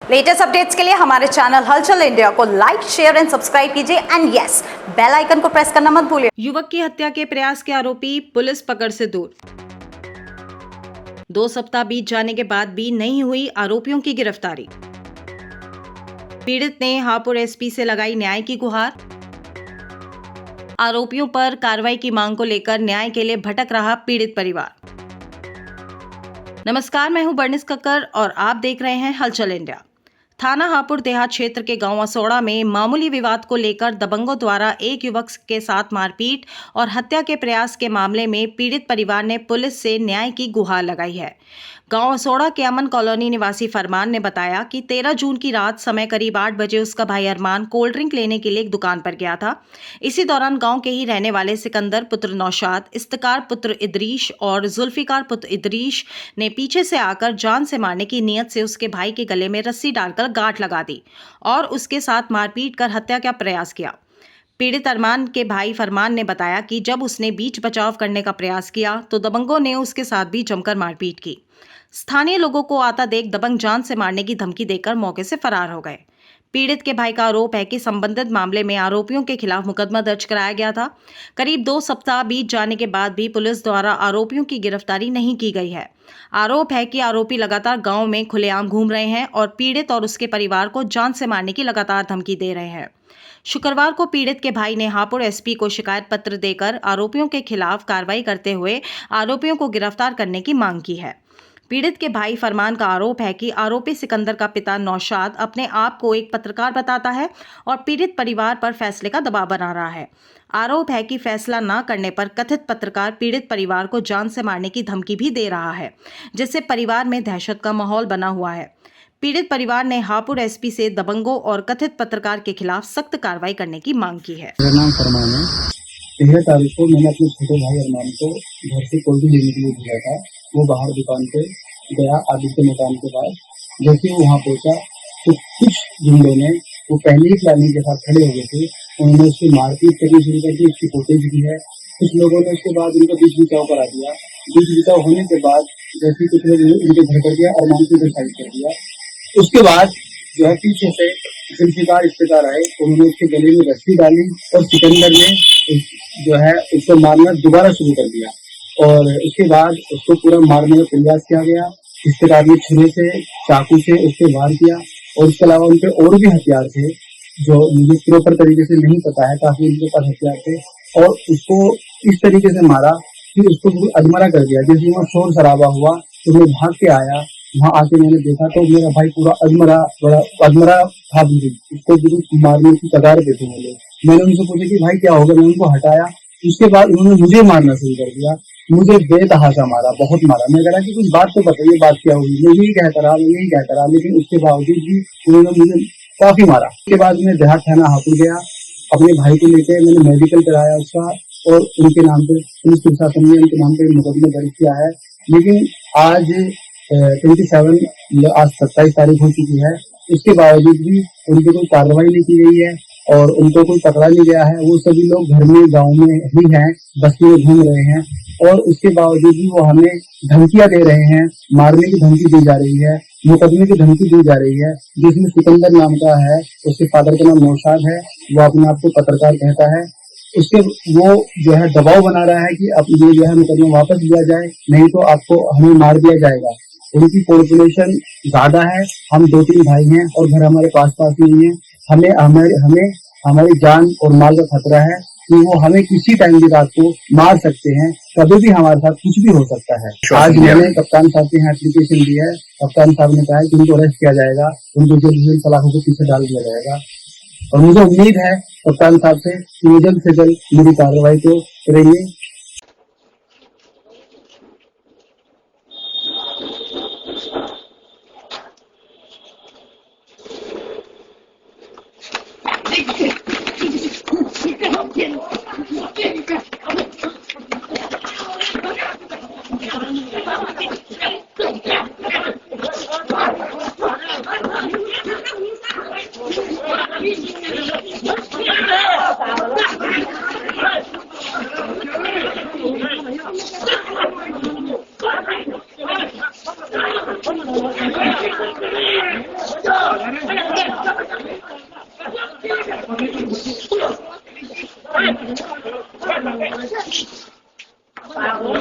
Latest updates के लिए हमारे चैनल हलचल इंडिया को लाइक, शेयर एंड सब्सक्राइब कीजिए एंड यस, बेल आइकन को प्रेस करना मत भूलिए। युवक की हत्या के प्रयास के आरोपी पुलिस पकड़ से दूर। 2 सप्ताह बीत जाने के बाद भी नहीं हुई आरोपियों की गिरफ्तारी। पीड़ित ने हापुड़ एसपी से लगाई न्याय की गुहार। आरोपियों पर कार्रवाई की मांग को लेकर न्याय के लिए भटक रहा पीड़ित परिवार। नमस्कार, मैं हूं बर्निस कक्कर और आप देख रहे हैं हलचल इंडिया। थाना हापुड़ देहात क्षेत्र के गांव असोड़ा में मामूली विवाद को लेकर दबंगों द्वारा एक युवक के साथ मारपीट और हत्या के प्रयास के मामले में पीड़ित परिवार ने पुलिस से न्याय की गुहार लगाई है। गांव असोड़ा के अमन कॉलोनी निवासी फरमान ने बताया कि 13 जून की रात समय करीब 8 बजे उसका भाई अरमान कोल्ड ड्रिंक लेने के लिए एक दुकान पर गया था। इसी दौरान गांव के ही रहने वाले सिकंदर पुत्र नौशाद, इफ्तिकार पुत्र इदरीश और जुल्फिकार पुत्र इदरीश ने पीछे से आकर जान से मारने की नीयत से उसके भाई के गले में रस्सी डालकर गांठ लगा दी और उसके साथ मारपीट कर हत्या का प्रयास किया। पीड़ित अरमान के भाई फरमान ने बताया कि जब उसने बीच बचाव करने का प्रयास किया तो दबंगों ने उसके साथ भी जमकर मारपीट की। स्थानीय लोगों को आता देख दबंग जान से मारने की धमकी देकर मौके से फरार हो गए। पीड़ित के भाई का आरोप है कि संबंधित मामले में आरोपियों के खिलाफ मुकदमा दर्ज कराया गया था। करीब 2 सप्ताह बीत जाने के बाद भी पुलिस द्वारा आरोपियों की गिरफ्तारी नहीं की गई है। आरोप है कि आरोपी लगातार गांव में खुलेआम घूम रहे हैं और पीड़ित और उसके परिवार को जान से मारने की लगातार धमकी दे रहे हैं। शुक्रवार को पीड़ित के भाई ने हापुड़ एसपी को शिकायत पत्र देकर आरोपियों के खिलाफ कार्रवाई करते हुए आरोपियों को गिरफ्तार करने की मांग की है। पीड़ित के भाई फरमान का आरोप है कि आरोपी सिकंदर का पिता नौशाद अपने आप को एक पत्रकार बताता है और पीड़ित परिवार पर फैसले का दबाव बना रहा है। आरोप है कि फैसला न करने पर कथित पत्रकार पीड़ित परिवार को जान से मारने की धमकी भी दे रहा है, जिससे परिवार में दहशत का माहौल बना हुआ है। पीड़ित परिवार ने हापुड़ एसपी से दबंगों और कथित पत्रकार के खिलाफ सख्त कार्रवाई करने की मांग की है। मेरा नाम फरमान है। 13 तारीख को मैंने अपने छोटे भाई अरमान को घर से कोल्ड ड्रिंक लेने के लिए भेजा था। वो बाहर दुकान पे गया आदित्य मकान के पास। जैसे वो वहाँ पहुंचा तो कुछ गुंडों ने, वो पहले ही प्लानिंग के साथ खड़े हो गए थे, उन्होंने उसकी मारपीट करनी शुरू कर दी। उसकी फुटेज भी है। कुछ लोगों ने उसके बाद उनका बीच बिचाव करा दिया। बीच बिचाव होने के बाद जैसे कुछ लोग उनके घर कर दिया, अरमान को डिसाइड कर दिया। उसके बाद जो है पीछे से जुल्फिकार इफ्तिकार आए, उन्होंने उसके गले में रस्सी डाली और सिकंदर ने जो है उसको मारना दोबारा शुरू कर दिया और उसके बाद उसको पूरा मारने का प्रयास किया गया। इफ्तिकार ने छुरे से, चाकू से उसके वार किया और इसके अलावा उनके और भी हथियार थे जो मुझे प्रॉपर तरीके से नहीं पता है। काफी उनके पास हथियार थे और उसको इस तरीके से मारा कि उसको अधमरा कर दिया। जैसे वहाँ शोर शराबा हुआ तो मैं भाग के आया। वहाँ आके मैंने देखा तो मेरा भाई पूरा अधमरा था। उसको बिल्कुल मारने की कगार पे थे वो लोग। मैंने उनसे पूछा कि भाई क्या हो गया, मैं उनको हटाया। उसके बाद उन्होंने मुझे मारना शुरू कर दिया। मुझे बेतहाशा मारा, बहुत मारा। मैं कह रहा कि कुछ बात तो बताइए, बात क्या हुई। मैं यही कहता रहा, लेकिन उसके बावजूद भी उन्होंने मुझे काफी मारा। उसके बाद मैं देहात थाना हापुड़ गया, अपने भाई को लेकर मैंने मेडिकल कराया उसका और उनके नाम पे पुलिस प्रशासन ने उनके नाम पे मुकदमा दर्ज किया है। लेकिन आज 27 तारीख हो चुकी है, इसके बावजूद भी उनकी कोई कार्रवाई नहीं की गई है और उनको कोई पकड़ा नहीं गया है। वो सभी लोग घर में, गांव में ही हैं, बस्ती में घूम रहे हैं और उसके बावजूद भी वो हमें धमकियां दे रहे हैं। मारने की धमकी दी जा रही है, मुकदमे की धमकी दी जा रही है। जिसमें सिकंदर नाम का है, उसके फादर का नाम नौशाद है, वो अपने आप को पत्रकार कहता है। उसके वो जो है दबाव बना रहा है कि अब ये जो है मुकदमा वापस लिया जाए, नहीं तो आपको हमें मार दिया जाएगा। उनकी पॉपुलेशन ज्यादा है, हम 2-3 भाई हैं और घर हमारे पास नहीं है। हमें हमारी जान और माल का खतरा है कि वो हमें किसी टाइम भी रात को मार सकते हैं। कभी भी हमारे साथ कुछ भी हो सकता है। आज मैंने कप्तान साहब के यहाँ एप्लीकेशन दी है। कप्तान साहब ने कहा है कि उनको अरेस्ट किया जाएगा, उनको जल्द सलाखों के पीछे डाल दिया जाएगा और मुझे उम्मीद है कप्तान साहब से कि वो जल्द से जल्द मेरी कार्रवाई को करेंगे। Wow.